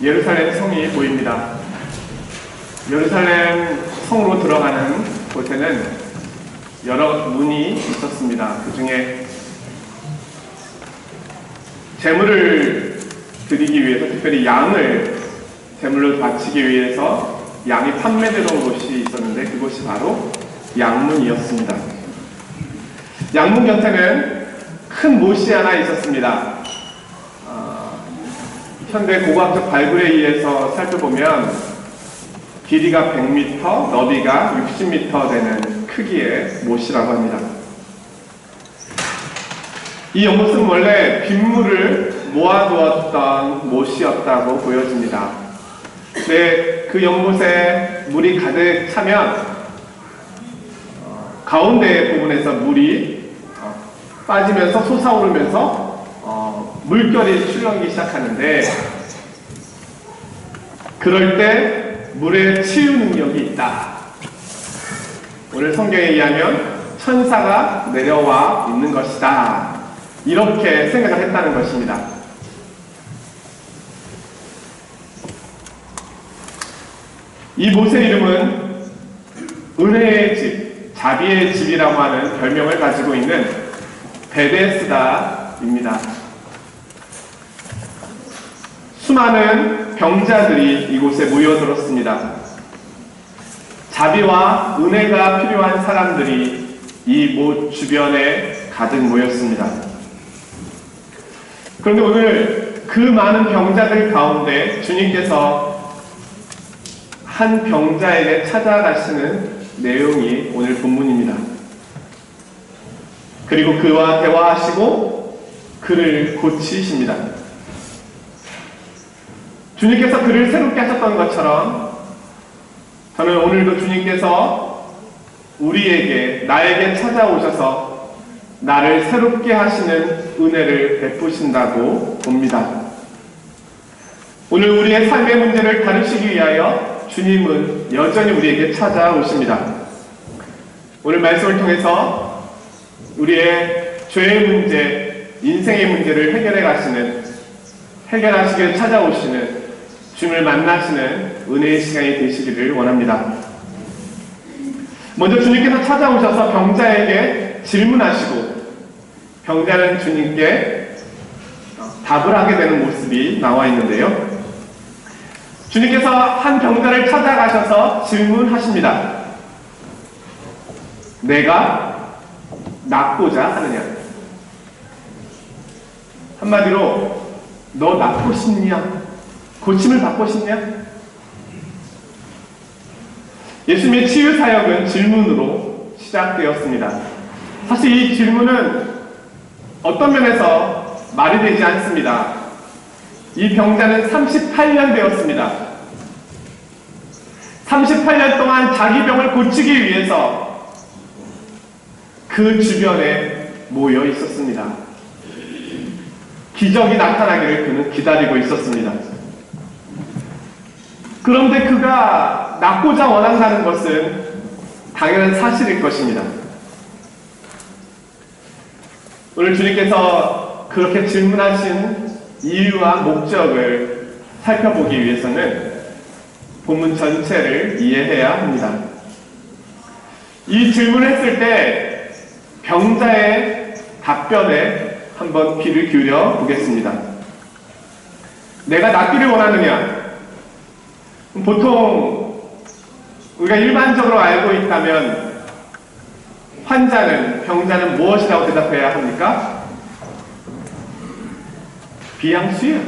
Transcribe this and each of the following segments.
예루살렘 성이 보입니다. 예루살렘 성으로 들어가는 곳에는 여러 문이 있었습니다. 그 중에 제물을 드리기 위해서, 특별히 양을 제물로 바치기 위해서 양이 판매되던 곳이 있었는데 그곳이 바로 양문이었습니다. 양문 곁에는 큰 못이 하나 있었습니다. 현대 고고학적 발굴에 의해서 살펴보면 길이가 100m, 너비가 60m 되는 크기의 못이라고 합니다. 이 연못은 원래 빗물을 모아두었던 못이었다고 보여집니다. 근데 그 연못에 물이 가득 차면 가운데 부분에서 물이 빠지면서 솟아오르면서 물결이 출렁이기 시작하는데, 그럴 때 물에 치유 능력이 있다. 오늘 성경에 의하면 천사가 내려와 있는 것이다. 이렇게 생각을 했다는 것입니다. 이 못의 이름은 은혜의 집, 자비의 집이라고 하는 별명을 가지고 있는 베데스다입니다. 수많은 병자들이 이곳에 모여들었습니다. 자비와 은혜가 필요한 사람들이 이 못 주변에 가득 모였습니다. 그런데 오늘 그 많은 병자들 가운데 주님께서 한 병자에게 찾아가시는 내용이 오늘 본문입니다. 그리고 그와 대화하시고 그를 고치십니다. 주님께서 그를 새롭게 하셨던 것처럼 저는 오늘도 주님께서 우리에게, 나에게 찾아오셔서 나를 새롭게 하시는 은혜를 베푸신다고 봅니다. 오늘 우리의 삶의 문제를 다루시기 위하여 주님은 여전히 우리에게 찾아오십니다. 오늘 말씀을 통해서 우리의 죄의 문제, 인생의 문제를 해결하시길 찾아오시는, 주님을 만나시는 은혜의 시간이 되시기를 원합니다. 먼저 주님께서 찾아오셔서 병자에게 질문하시고 병자는 주님께 답을 하게 되는 모습이 나와 있는데요. 주님께서 한 병자를 찾아가셔서 질문하십니다. 내가 낫고자 하느냐? 한마디로 너 낫고 싶냐? 고침을 받고 싶냐? 예수님의 치유 사역은 질문으로 시작되었습니다. 사실 이 질문은 어떤 면에서 말이 되지 않습니다. 이 병자는 38년 되었습니다. 38년 동안 자기 병을 고치기 위해서 그 주변에 모여 있었습니다. 기적이 나타나기를 그는 기다리고 있었습니다. 그런데 그가 낫고자 원한다는 것은 당연한 사실일 것입니다. 오늘 주님께서 그렇게 질문하신 이유와 목적을 살펴보기 위해서는 본문 전체를 이해해야 합니다. 이 질문을 했을 때 병자의 답변에 한번 귀를 기울여 보겠습니다. 내가 낫기를 원하느냐? 보통 우리가 일반적으로 알고 있다면 병자는 무엇이라고 대답해야 합니까? 비양수요.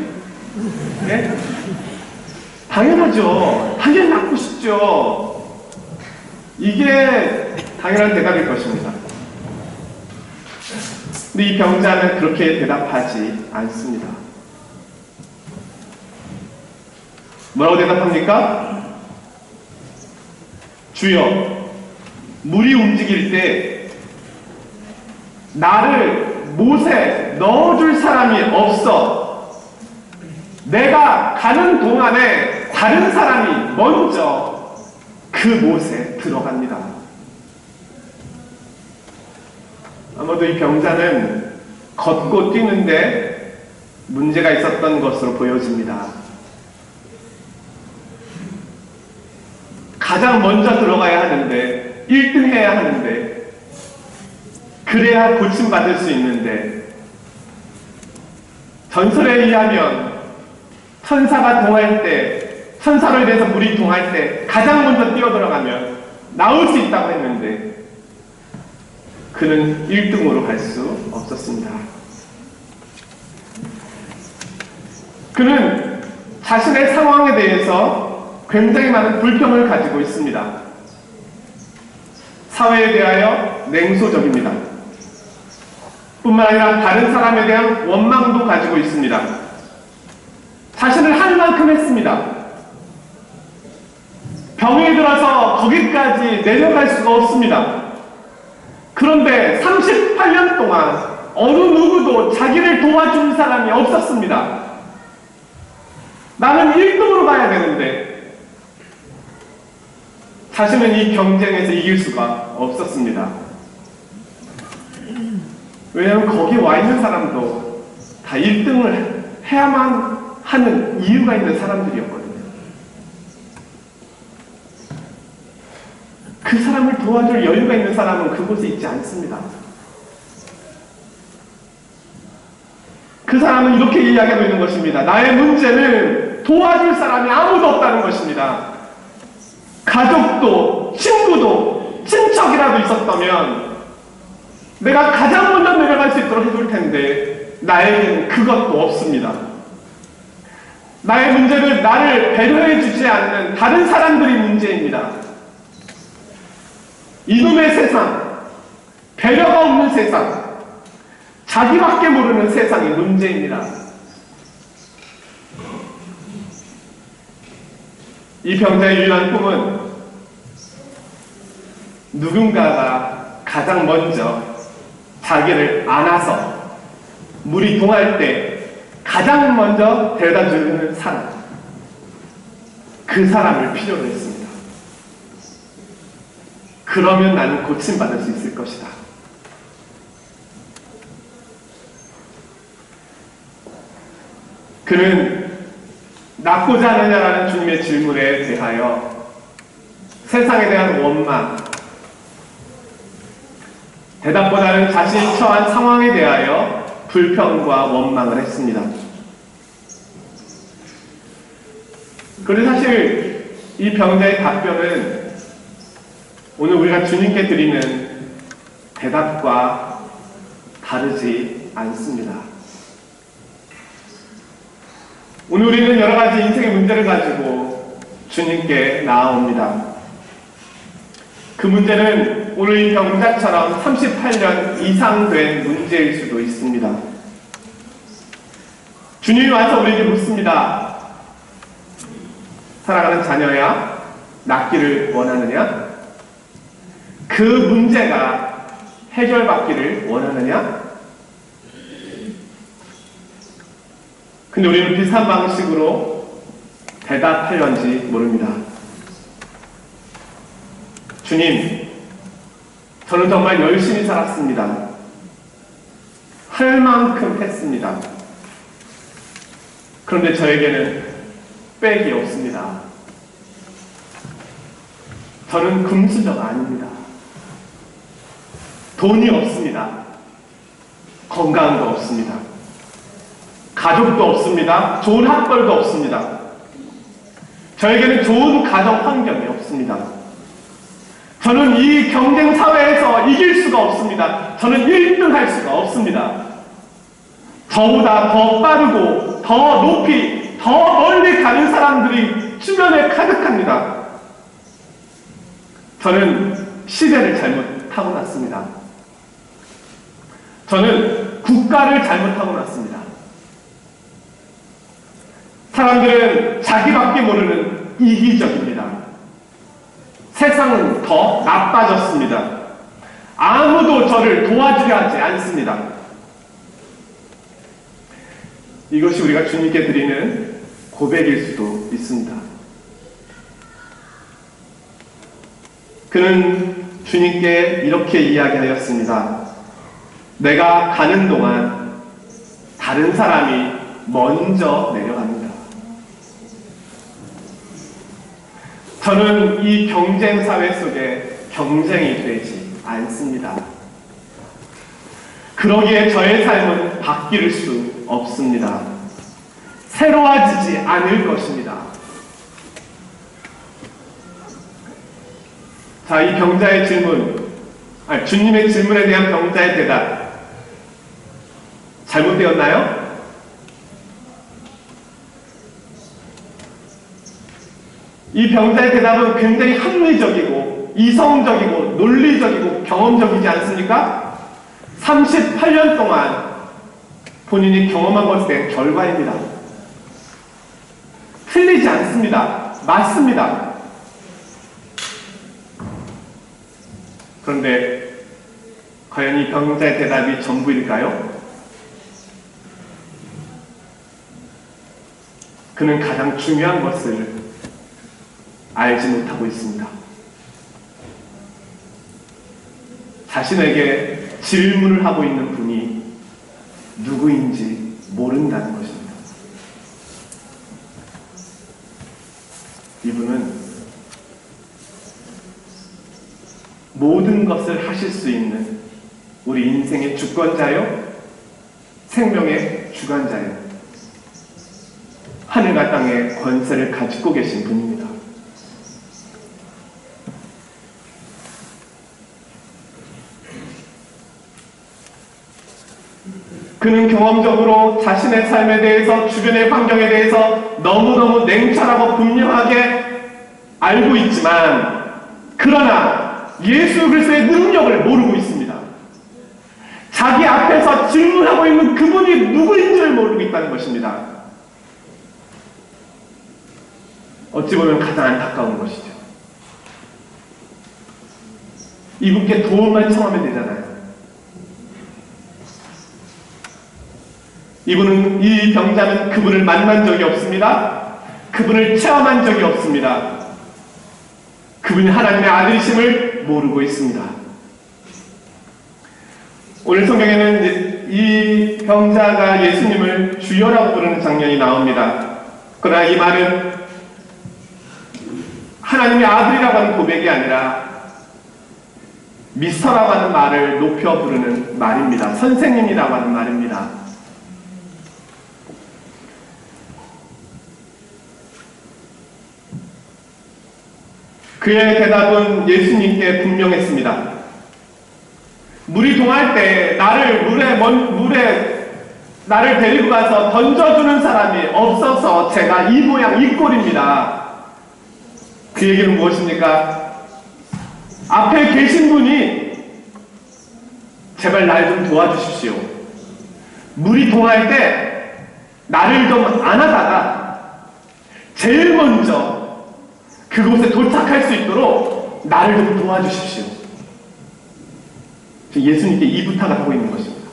네? 당연하죠. 당연히 낫고 싶죠. 이게 당연한 대답일 것입니다. 근데 이 병자는 그렇게 대답하지 않습니다. 뭐라고 대답합니까? 주여, 물이 움직일 때 나를 못에 넣어줄 사람이 없어. 내가 가는 동안에 다른 사람이 먼저 그 못에 들어갑니다. 아마도 이 병자는 걷고 뛰는데 문제가 있었던 것으로 보여집니다. 가장 먼저 들어가야 하는데 1등 해야 하는데 그래야 고침받을 수 있는데 전설에 의하면 천사가 동할 때 천사로 인해서 물이 동할 때 가장 먼저 뛰어들어가면 나올 수 있다고 했는데 그는 1등으로 갈 수 없었습니다. 그는 자신의 상황에 대해서 굉장히 많은 불평을 가지고 있습니다. 사회에 대하여 냉소적입니다. 뿐만 아니라 다른 사람에 대한 원망도 가지고 있습니다. 자신을 할 만큼 했습니다. 병이 들어서 거기까지 내려갈 수가 없습니다. 그런데 38년 동안 어느 누구도 자기를 도와준 사람이 없었습니다. 나는 1등으로 가야 되는데 자신은 이 경쟁에서 이길 수가 없었습니다. 왜냐하면 거기 와 있는 사람도 다 1등을 해야만 하는 이유가 있는 사람들이었거든요. 그 사람을 도와줄 여유가 있는 사람은 그곳에 있지 않습니다. 그 사람은 이렇게 이야기하고 있는 것입니다. 나의 문제는 도와줄 사람이 아무도 없다는 것입니다. 가족도 친구도 친척이라도 있었다면 내가 가장 먼저 내려갈 수 있도록 해줄 텐데 나에게는 그것도 없습니다. 나의 문제는 나를 배려해 주지 않는 다른 사람들이 문제입니다. 이놈의 세상, 배려가 없는 세상, 자기밖에 모르는 세상이 문제입니다. 이 병자의 유일한 꿈은 누군가가 가장 먼저 자기를 안아서 물이 동할 때 가장 먼저 데려다 주는 사람, 그 사람을 필요로 했습니다. 그러면 나는 고침받을 수 있을 것이다. 그는 낫고자 하느냐라는 주님의 질문에 대하여 세상에 대한 원망, 대답보다는 자신이 처한 상황에 대하여 불평과 원망을 했습니다. 그런데 사실 이 병자의 답변은 오늘 우리가 주님께 드리는 대답과 다르지 않습니다. 오늘 우리는 여러 가지 인생의 문제를 가지고 주님께 나아옵니다. 그 문제는 오늘 이 병자처럼 38년 이상 된 문제일 수도 있습니다. 주님이 와서 우리에게 묻습니다. 사랑하는 자녀야, 낫기를 원하느냐? 그 문제가 해결받기를 원하느냐? 근데 우리는 비슷한 방식으로 대답하려는지 모릅니다. 주님, 저는 정말 열심히 살았습니다. 할 만큼 했습니다. 그런데 저에게는 빽이 없습니다. 저는 금수저가 아닙니다. 돈이 없습니다. 건강도 없습니다. 가족도 없습니다. 좋은 학벌도 없습니다. 저에게는 좋은 가정 환경이 없습니다. 저는 이 경쟁 사회에서 이길 수가 없습니다. 저는 1등 할 수가 없습니다. 저보다 더 빠르고 더 높이 더 멀리 가는 사람들이 주변에 가득합니다. 저는 시대를 잘못 타고났습니다. 저는 국가를 잘못 타고났습니다. 사람들은 자기밖에 모르는 이기적입니다. 세상은 더 나빠졌습니다. 아무도 저를 도와주려 하지 않습니다. 이것이 우리가 주님께 드리는 고백일 수도 있습니다. 그는 주님께 이렇게 이야기하였습니다. 내가 가는 동안 다른 사람이 먼저 내려갑니다. 저는 이 경쟁 사회 속에 경쟁이 되지 않습니다. 그러기에 저의 삶은 바뀔 수 없습니다. 새로워지지 않을 것입니다. 자, 이 병자의 질문, 주님의 질문에 대한 병자의 대답, 잘못되었나요? 이 병자의 대답은 굉장히 합리적이고 이성적이고 논리적이고 경험적이지 않습니까? 38년 동안 본인이 경험한 것에 대한 결과입니다. 틀리지 않습니다. 맞습니다. 그런데 과연 이 병자의 대답이 전부일까요? 그는 가장 중요한 것을 알지 못하고 있습니다. 자신에게 질문을 하고 있는 분이 누구인지 모른다는 것입니다. 이분은 모든 것을 하실 수 있는 우리 인생의 주권자요, 생명의 주관자요, 하늘과 땅의 권세를 가지고 계신 분입니다. 그는 경험적으로 자신의 삶에 대해서, 주변의 환경에 대해서 너무너무 냉철하고 분명하게 알고 있지만, 그러나 예수 그리스도의 능력을 모르고 있습니다. 자기 앞에서 질문하고 있는 그분이 누구인지를 모르고 있다는 것입니다. 어찌 보면 가장 안타까운 것이죠. 이분께 도움만 청하면 되잖아요. 이 병자는 그분을 만난 적이 없습니다. 그분을 체험한 적이 없습니다. 그분이 하나님의 아들이심을 모르고 있습니다. 오늘 성경에는 이 병자가 예수님을 주여라고 부르는 장면이 나옵니다. 그러나 이 말은 하나님의 아들이라고 하는 고백이 아니라 미스터라고 하는 말을 높여 부르는 말입니다. 선생님이라고 하는 말입니다. 그의 대답은 예수님께 분명했습니다. 물이 동할 때 나를 데리고 가서 던져주는 사람이 없어서 제가 이 모양 이 꼴입니다. 그 얘기는 무엇입니까? 앞에 계신 분이 제발 날 좀 도와주십시오. 물이 동할 때 나를 좀 안아다가 제일 먼저 그곳에 도착할 수 있도록 나를 좀 도와주십시오. 예수님께 이 부탁을 하고 있는 것입니다.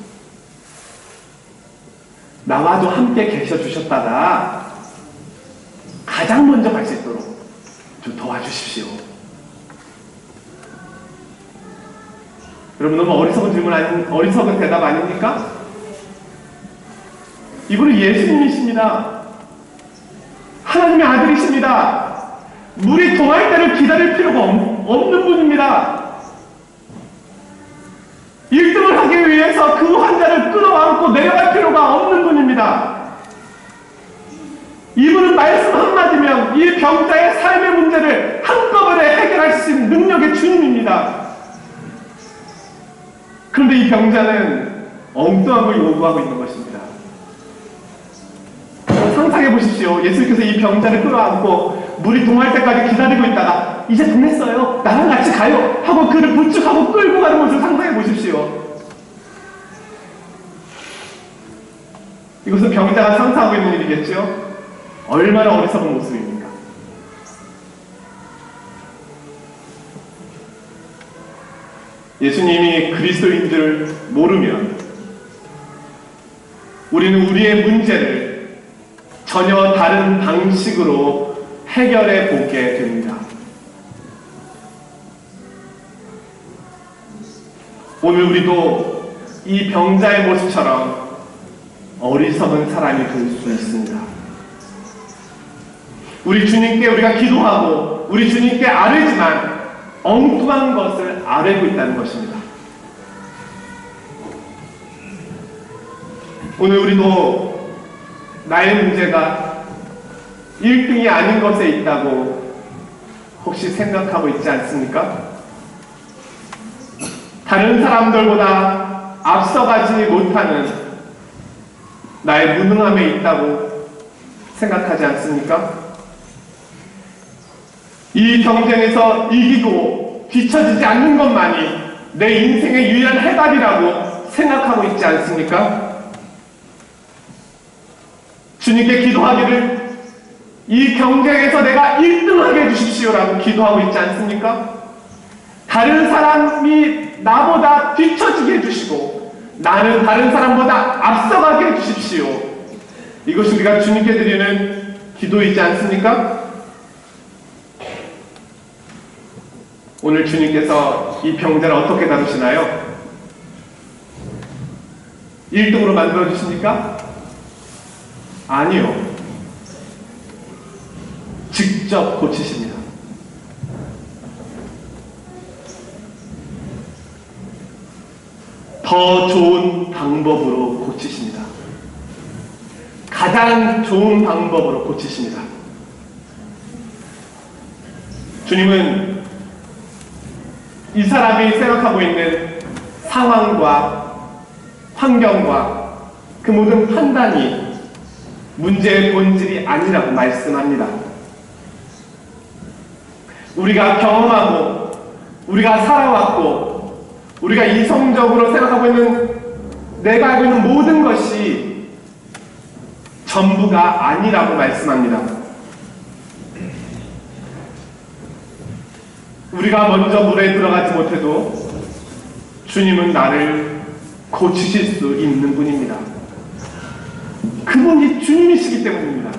나와도 함께 계셔 주셨다가 가장 먼저 갈 수 있도록 좀 도와주십시오. 여러분, 너무 어리석은 대답 아닙니까? 이분은 예수님이십니다. 하나님의 아들이십니다. 물이 동할 때를 기다릴 필요가 없는 분입니다. 1등을 하기 위해서 그 환자를 끌어안고 내려갈 필요가 없는 분입니다. 이분은 말씀 한마디면 이 병자의 삶의 문제를 한꺼번에 해결할 수 있는 능력의 주님입니다. 그런데 이 병자는 엉뚱한 걸 요구하고 있는 것입니다. 상상해 보십시오. 예수님께서 이 병자를 끌어안고 물이 동할 때까지 기다리고 있다가 이제 동했어요. 나랑 같이 가요. 하고 그를 부축하고 끌고 가는 모습을 상상해 보십시오. 이것은 병자가 상상하고 있는 일이겠죠? 얼마나 어리석은 모습입니까? 예수님이 그리스도인 줄 모르면 우리는 우리의 문제를 전혀 다른 방식으로 해결해 보게 됩니다. 오늘 우리도 이 병자의 모습처럼 어리석은 사람이 될 수 있습니다. 우리 주님께 우리가 기도하고 우리 주님께 아뢰지만 엉뚱한 것을 아뢰고 있다는 것입니다. 오늘 우리도 나의 문제가 1등이 아닌 것에 있다고 혹시 생각하고 있지 않습니까? 다른 사람들보다 앞서가지 못하는 나의 무능함에 있다고 생각하지 않습니까? 이 경쟁에서 이기고 뒤처지지 않는 것만이 내 인생의 유일한 해답이라고 생각하고 있지 않습니까? 주님께 기도하기를 이 경쟁에서 내가 1등하게 해주십시오라고 기도하고 있지 않습니까? 다른 사람이 나보다 뒤처지게 해주시고 나는 다른 사람보다 앞서가게 해주십시오. 이것이 우리가 주님께 드리는 기도이지 않습니까? 오늘 주님께서 이 병자를 어떻게 다루시나요? 1등으로 만들어 주십니까? 아니요. 직접 고치십니다. 더 좋은 방법으로 고치십니다. 가장 좋은 방법으로 고치십니다. 주님은 이 사람이 생각하고 있는 상황과 환경과 그 모든 판단이 문제의 본질이 아니라고 말씀합니다. 우리가 경험하고 우리가 살아왔고 우리가 이성적으로 생각하고 있는 내가 알고 있는 모든 것이 전부가 아니라고 말씀합니다. 우리가 먼저 물에 들어가지 못해도 주님은 나를 고치실 수 있는 분입니다. 그분이 주님이시기 때문입니다.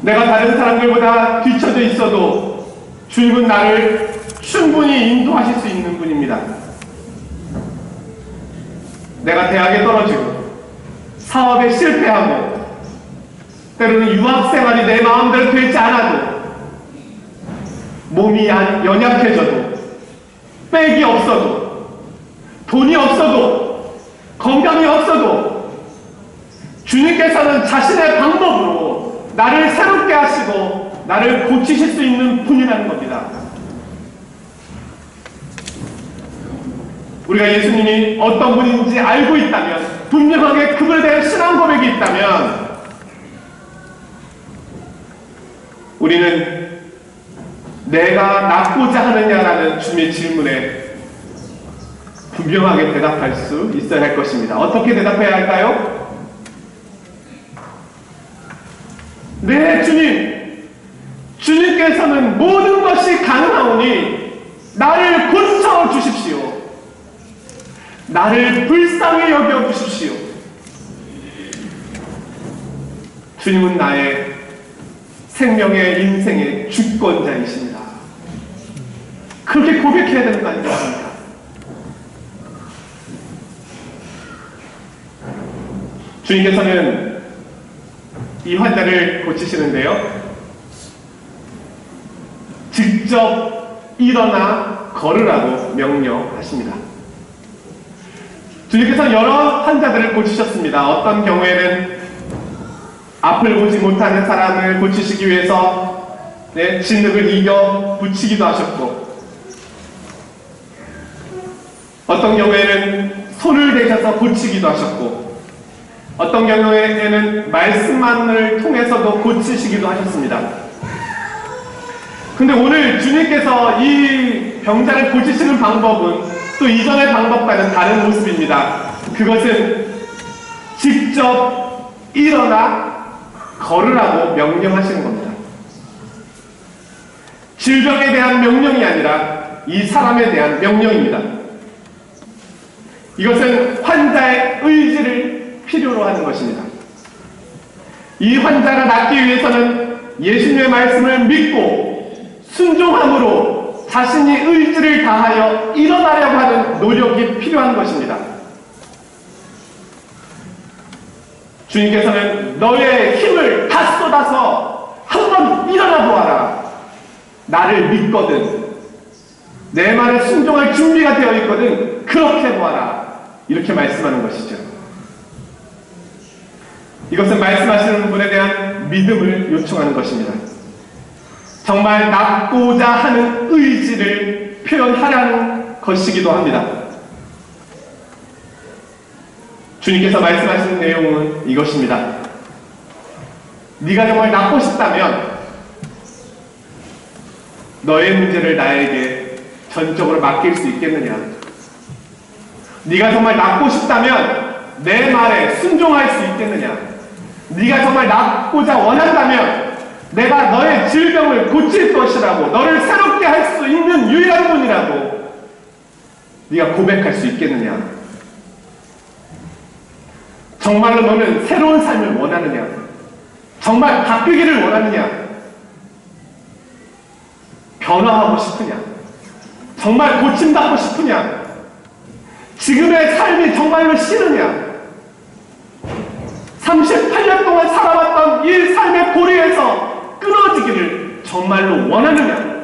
내가 다른 사람들보다 뒤처져 있어도 주님은 나를 충분히 인도하실 수 있는 분입니다. 내가 대학에 떨어지고 사업에 실패하고 때로는 유학생활이 내 마음대로 되지 않아도 몸이 연약해져도 백이 없어도 돈이 없어도 건강이 없어도 주님께서는 자신의 방법으로 나를 새롭게 하시고 나를 고치실 수 있는 분이라는 겁니다. 우리가 예수님이 어떤 분인지 알고 있다면, 분명하게 그분에 대한 신앙 고백이 있다면 우리는 내가 낫고자 하느냐라는 주님의 질문에 분명하게 대답할 수 있어야 할 것입니다. 어떻게 대답해야 할까요? 네, 주님. 주님께서는 모든 것이 가능하오니 나를 고쳐 주십시오. 나를 불쌍히 여겨 주십시오. 주님은 나의 생명의 인생의 주권자이십니다. 그렇게 고백해야 되는 거 아니겠습니까? 주님께서는 이 환자를 고치시는데요, 직접 일어나 걸으라고 명령하십니다. 주님께서 여러 환자들을 고치셨습니다. 어떤 경우에는 앞을 보지 못하는 사람을 고치시기 위해서 진흙을 이겨 붙이기도 하셨고, 어떤 경우에는 손을 대셔서 고치기도 하셨고, 어떤 경우에는 말씀만을 통해서도 고치시기도 하셨습니다. 근데 오늘 주님께서 이 병자를 고치시는 방법은 또 이전의 방법과는 다른 모습입니다. 그것은 직접 일어나 걸으라고 명령하시는 겁니다. 질병에 대한 명령이 아니라 이 사람에 대한 명령입니다. 이것은 환자의 의지를 필요로 하는 것입니다. 이 환자가 낫기 위해서는 예수님의 말씀을 믿고 순종함으로 자신이 의지를 다하여 일어나려고 하는 노력이 필요한 것입니다. 주님께서는 너의 힘을 다 쏟아서 한번 일어나 보아라. 나를 믿거든. 내 말에 순종할 준비가 되어 있거든. 그렇게 보아라. 이렇게 말씀하는 것이죠. 이것은 말씀하시는 분에 대한 믿음을 요청하는 것입니다. 정말 낫고자 하는 의지를 표현하라는 것이기도 합니다. 주님께서 말씀하시는 내용은 이것입니다. 네가 정말 낫고 싶다면 너의 문제를 나에게 전적으로 맡길 수 있겠느냐? 네가 정말 낫고 싶다면 내 말에 순종할 수 있겠느냐? 네가 정말 낫고자 원한다면 내가 너의 질병을 고칠 것이라고, 너를 새롭게 할 수 있는 유일한 분이라고 네가 고백할 수 있겠느냐? 정말로 너는 새로운 삶을 원하느냐? 정말 바뀌기를 원하느냐? 변화하고 싶으냐? 정말 고침받고 싶으냐? 지금의 삶이 정말로 싫으냐? 38년 동안 살아왔던 이 삶의 고리에서 끊어지기를 정말로 원하느냐?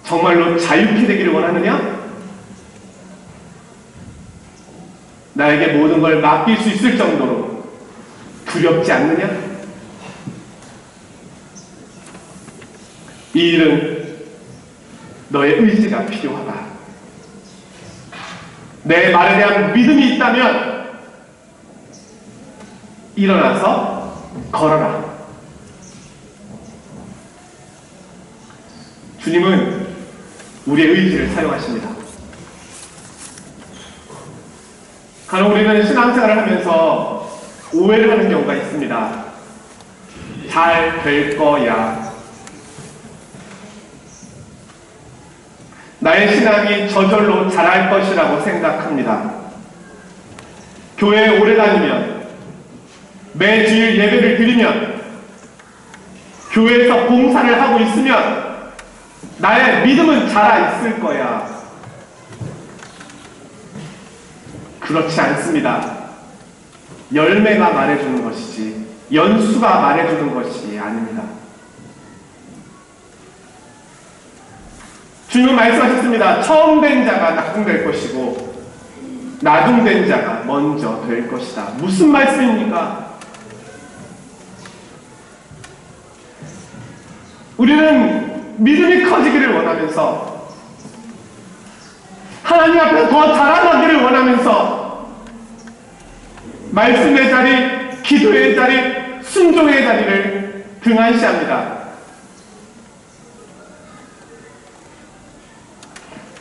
정말로 자유케 되기를 원하느냐? 나에게 모든 걸 맡길 수 있을 정도로 두렵지 않느냐? 이 일은 너의 의지가 필요하다. 내 말에 대한 믿음이 있다면 일어나서 걸어라. 주님은 우리의 의지를 사용하십니다. 간혹 우리는 신앙생활을 하면서 오해를 하는 경우가 있습니다. 잘 될 거야. 나의 신앙이 저절로 자랄 것이라고 생각합니다. 교회에 오래 다니면, 매주일 예배를 드리면, 교회에서 봉사를 하고 있으면 나의 믿음은 자라 있을 거야. 그렇지 않습니다. 열매가 말해주는 것이지 연수가 말해주는 것이 아닙니다. 주님은 말씀하셨습니다. 처음 된 자가 낙궁될 것이고 나중된 자가 먼저 될 것이다. 무슨 말씀입니까? 우리는 믿음이 커지기를 원하면서, 하나님 앞에서 더 자라나기를 원하면서 말씀의 자리, 기도의 자리, 순종의 자리를 등한시합니다.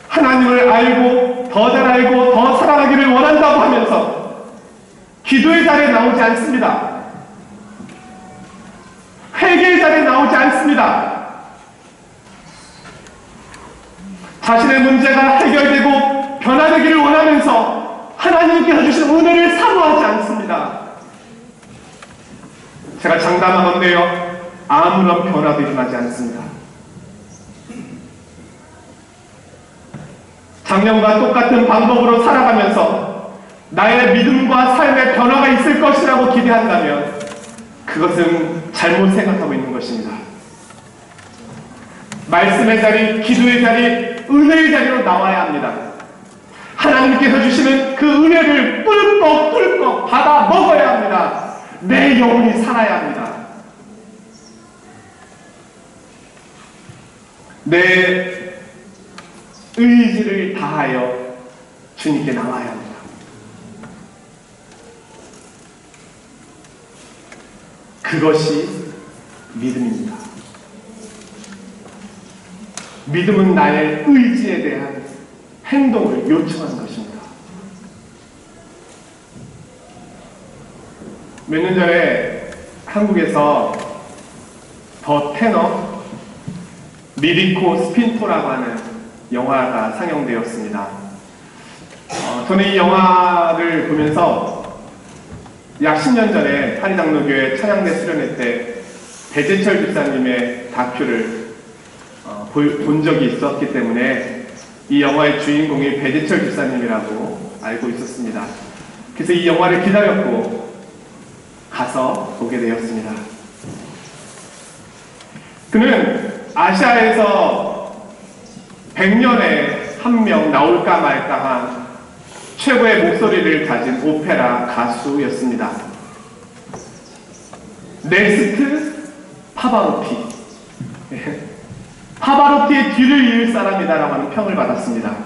하나님을 알고 더 잘 알고 더 사랑하기를 원한다고 하면서 기도의 자리에 나오지 않습니다. 회개의 자리에 나오지 않습니다. 자신의 문제가 해결되고 변화되기를 원하면서 하나님께서 주신 은혜를 사모하지 않습니다. 제가 장담하건대요, 아무런 변화도 일어나지 않습니다. 작년과 똑같은 방법으로 살아가면서 나의 믿음과 삶의 변화가 있을 것이라고 기대한다면 그것은 잘못 생각하고 있는 것입니다. 말씀의 자리, 기도의 자리, 은혜의 자리로 나와야 합니다. 하나님께서 주시는 그 은혜를 꿀꺽꿀꺽 받아 먹어야 합니다. 내 영혼이 살아야 합니다. 내 의지를 다하여 주님께 나와야 합니다. 그것이 믿음입니다. 믿음은 나의 의지에 대한 행동을 요청하는 것입니다. 몇 년 전에 한국에서 더 테너 리리코 스핀토라고 하는 영화가 상영되었습니다. 저는 이 영화를 보면서 약 10년 전에 파리장로교회 찬양대 수련회 때 배재철 집사님의 다큐를 본 적이 있었기 때문에 이 영화의 주인공이 배재철 집사님이라고 알고 있었습니다. 그래서 이 영화를 기다렸고 가서 보게 되었습니다. 그는 아시아에서 100년에 한 명 나올까 말까한 최고의 목소리를 가진 오페라 가수였습니다. 네스트 파바로티. 파바로티의 뒤를 이을 사람이다라고 하는 평을 받았습니다.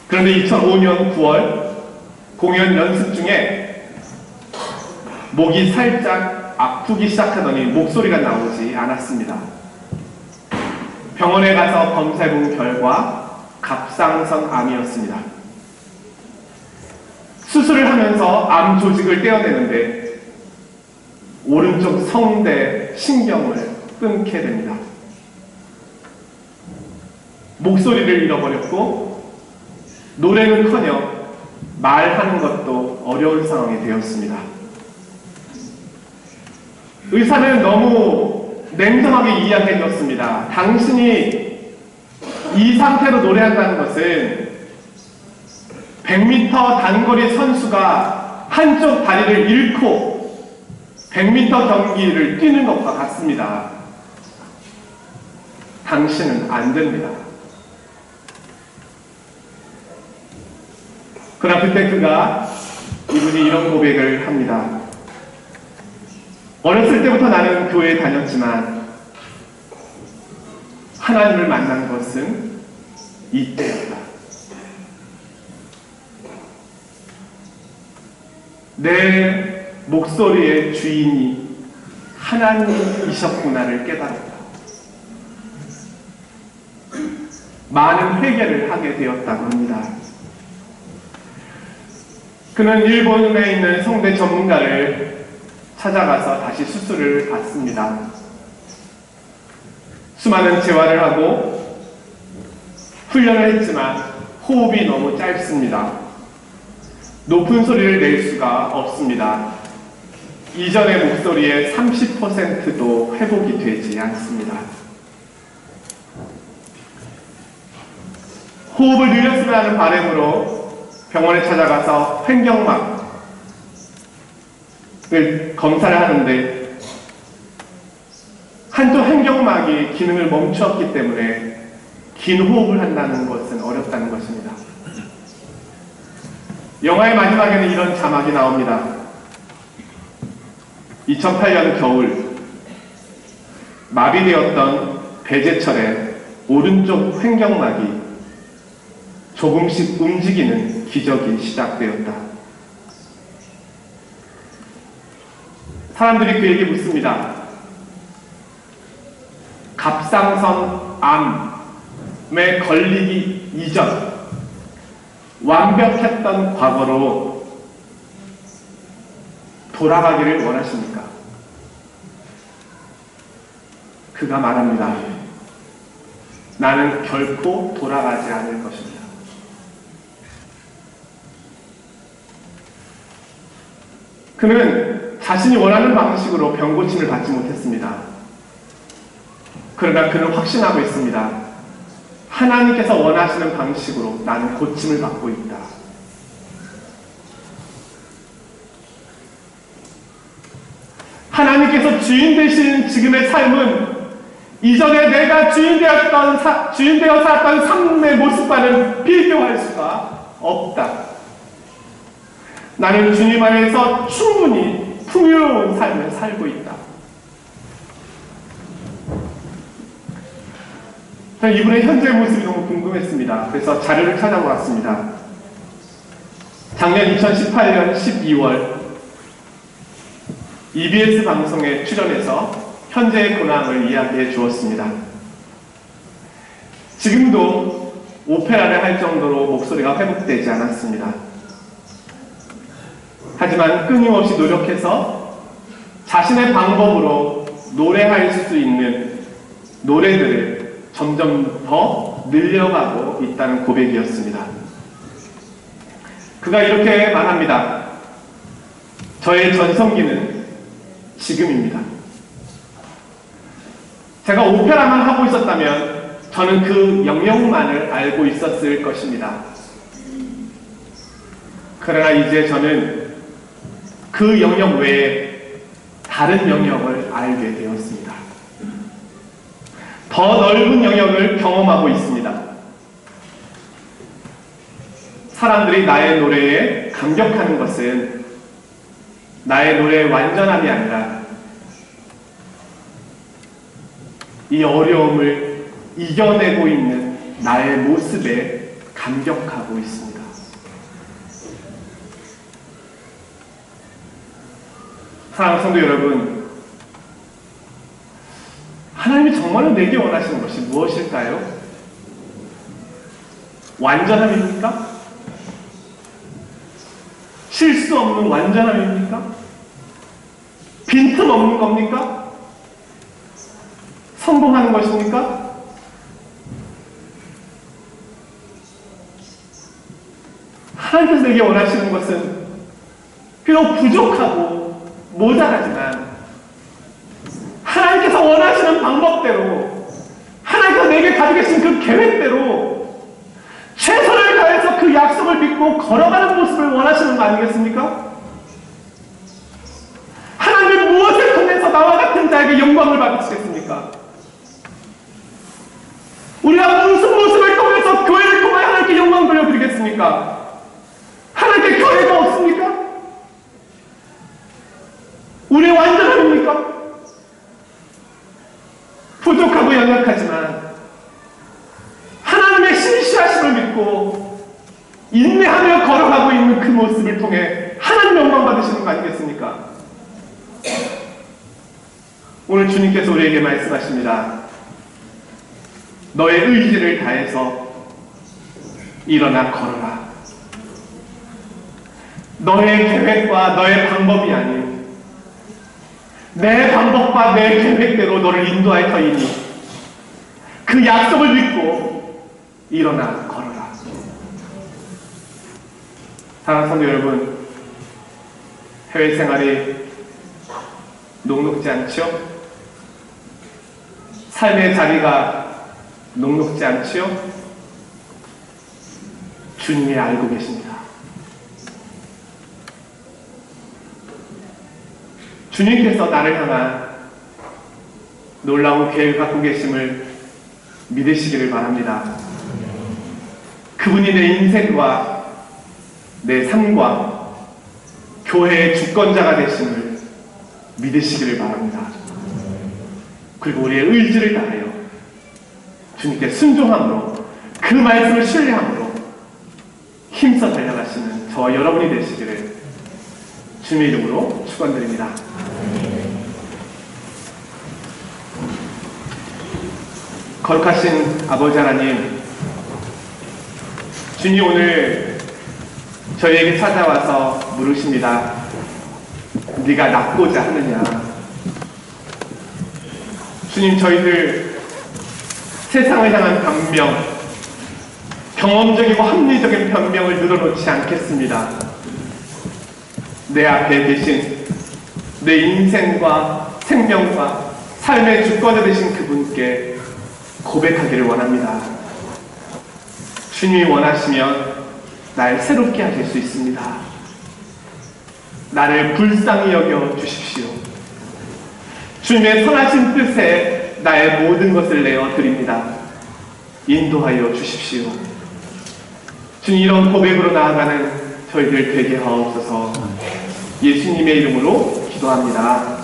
그런데 2005년 9월 공연 연습 중에 목이 살짝 아프기 시작하더니 목소리가 나오지 않았습니다. 병원에 가서 검사해본 결과 갑상선 암이었습니다. 수술을 하면서 암 조직을 떼어내는데 오른쪽 성대 신경을 끊게 됩니다. 목소리를 잃어버렸고 노래는커녕 말하는 것도 어려운 상황이 되었습니다. 의사는 너무 냉정하게 이야기해 줬습니다. 당신이 이 상태로 노래한다는 것은 100m 단거리 선수가 한쪽 다리를 잃고 100m 경기를 뛰는 것과 같습니다. 당신은 안 됩니다. 그러나 그때 이분이 이런 고백을 합니다. 어렸을 때부터 나는 교회에 다녔지만 하나님을 만난 것은 이때였다. 내 목소리의 주인이 하나님이셨구나를 깨달았다. 많은 회개를 하게 되었다고 합니다. 그는 일본에 있는 성대 전문가를 찾아가서 다시 수술을 받습니다. 수많은 재활을 하고 훈련을 했지만 호흡이 너무 짧습니다. 높은 소리를 낼 수가 없습니다. 이전의 목소리의 30%도 회복이 되지 않습니다. 호흡을 늘렸으면 하는 바람으로 병원에 찾아가서 횡격막을 검사를 하는데 한쪽 횡격막이 기능을 멈추었기 때문에 긴 호흡을 한다는 것은 어렵다는 것입니다. 영화의 마지막에는 이런 자막이 나옵니다. 2008년 겨울 마비되었던 배제철의 오른쪽 횡격막이 조금씩 움직이는 기적이 시작되었다. 사람들이 그에게 묻습니다. 갑상선 암에 걸리기 이전 완벽했던 과거로 돌아가기를 원하십니까? 그가 말합니다. 나는 결코 돌아가지 않을 것입니다. 그는 자신이 원하는 방식으로 병고침을 받지 못했습니다. 그러나 그는 확신하고 있습니다. 하나님께서 원하시는 방식으로 나는 고침을 받고 있다. 하나님께서 주인 되신 지금의 삶은 이전에 내가 주인되어 살았던 삶의 모습과는 비교할 수가 없다. 나는 주님 안에서 충분히 풍요로운 삶을 살고 있다. 저는 이분의 현재 모습이 너무 궁금했습니다. 그래서 자료를 찾아보았습니다. 작년 2018년 12월 EBS 방송에 출연해서 현재의 근황을 이야기해 주었습니다. 지금도 오페라를 할 정도로 목소리가 회복되지 않았습니다. 하지만 끊임없이 노력해서 자신의 방법으로 노래할 수 있는 노래들을 점점 더 늘려가고 있다는 고백이었습니다. 그가 이렇게 말합니다. 저의 전성기는 지금입니다. 제가 오페라만 하고 있었다면 저는 그 영역만을 알고 있었을 것입니다. 그러나 이제 저는 그 영역 외에 다른 영역을 알게 되었습니다. 더 넓은 영역을 경험하고 있습니다. 사람들이 나의 노래에 감격하는 것은 나의 노래의 완전함이 아니라 이 어려움을 이겨내고 있는 나의 모습에 감격하고 있습니다. 사랑하는 성도 여러분, 하나님이 정말로 내게 원하시는 것이 무엇일까요? 완전함입니까? 실수 없는 완전함입니까? 빈틈 없는 겁니까? 성공하는 것입니까? 하나님께서 내게 원하시는 것은 비록 부족하고 모자라지만 하나님께서 원하시는 방법대로, 하나님께서 내게 가지고 계신 그 계획대로 최선을 다해서 그 약속을 믿고 걸어가는 모습을 원하시는 거 아니겠습니까? 하나님이 무엇을 통해서 나와 같은 자에게 영광을 받으시겠습니까? 우리가 무슨 모습을 통해서 교회를 통해 하나님께 영광 돌려드리겠습니까? 하나님께 교회가 없습니까? 우리의 완전함입니까? 부족하고 연약하지만 하나님의 신실하심을 믿고 인내하며 걸어가고 있는 그 모습을 통해 하나님 영광 받으시는 거 아니겠습니까? 오늘 주님께서 우리에게 말씀하십니다. 너의 의지를 다해서 일어나 걸어라. 너의 계획과 너의 방법이 아닌 내 방법과 내 계획대로 너를 인도할 터이니 그 약속을 믿고 일어나 걸어라. 사랑하는 성도 여러분, 해외 생활이 녹록지 않죠? 삶의 자리가 녹록지 않지요? 주님이 알고 계십니다. 주님께서 나를 향한 놀라운 계획을 갖고 계심을 믿으시기를 바랍니다. 그분이 내 인생과 내 삶과 교회의 주권자가 되심을 믿으시기를 바랍니다. 그리고 우리의 의지를 다하여 주님께 순종함으로 그 말씀을 신뢰함으로 힘써 달려가시는 저와 여러분이 되시기를 주님의 이름으로 축원드립니다. 거룩하신 아버지 하나님, 주님 오늘 저희에게 찾아와서 물으십니다. 네가 낫고자 하느냐? 주님, 저희들 세상을 향한 변명, 경험적이고 합리적인 변명을 늘어놓지 않겠습니다. 내 앞에 계신 내 인생과 생명과 삶의 주권자 되신 그분께 고백하기를 원합니다. 주님이 원하시면 날 새롭게 하실 수 있습니다. 나를 불쌍히 여겨 주십시오. 주님의 선하신 뜻에 나의 모든 것을 내어 드립니다. 인도하여 주십시오. 주님, 이런 고백으로 나아가는 저희들 되게 하옵소서. 예수님의 이름으로 기도합니다.